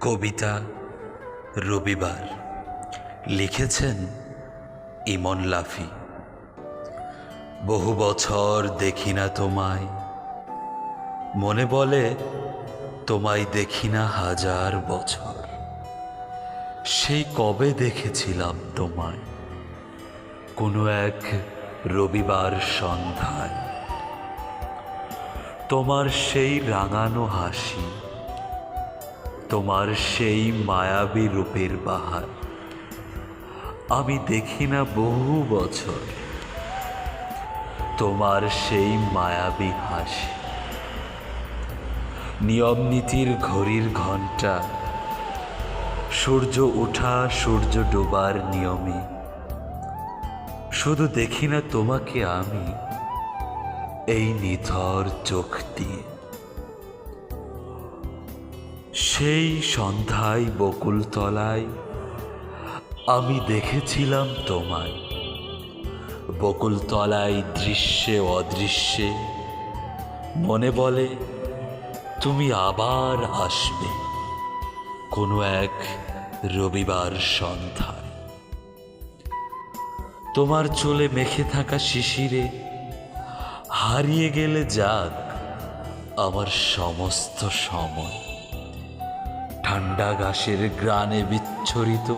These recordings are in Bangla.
কবিতা রবিবার লিখেছেন ইমন লাফি। বহু বছর দেখি না তোমায়, মনে বলে তোমায় দেখি না হাজার বছর। সেই কবে দেখেছিলাম তোমায়, কোনো এক রবিবার সন্ধ্যায়। তোমার সেই রাঙানো হাসি, তোমার সেই মায়াবী রূপের বাহার আমি দেখি না বহু বছর। তোমার সেই মায়াবী হাসি, নিয়ম নীতির ঘড়ির ঘণ্টা, সূর্য ওঠা সূর্য ডোবার নিয়মে। শুধু দেখি না তোমাকে আমি এই নিথর চোখ দিয়ে। সেই সন্ধ্যায় বকুলতলায় আমি দেখেছিলাম তোমায়। বকুলতলায় দৃশ্যে অদৃশ্যে মনে বলে তুমি আবার আসবে কোনো এক রবিবার সন্ধ্যায়। তোমার চুলে মেখে থাকা শিশিরে হারিয়ে গেলে যাক আমার সমস্ত সময়। ঠান্ডা ঘাসের গ্রানে বিচ্ছরিত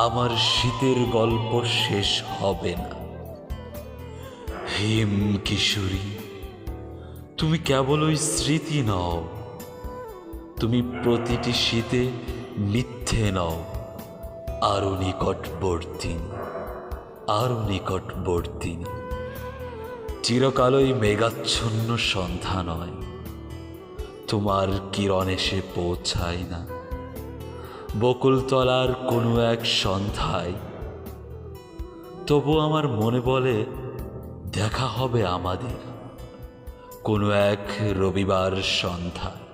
আমার শীতের গল্প শেষ হবে না। হিম কিশোরী, তুমি কেবল ওই স্মৃতি নও, তুমি প্রতিটি শীতে মিথ্যে নও, আরো নিকটবর্তিনী, আরো নিকটবর্তিনী। চিরকালই মেঘাচ্ছন্ন সন্ধ্যা নয়, তোমার কিরণ এসে পৌঁছায় না বকুলতলার কোনো এক সন্ধ্যায়। তবু আমার মনে বলে দেখা হবে আমাদের কোনো এক রবিবার সন্ধ্যায়।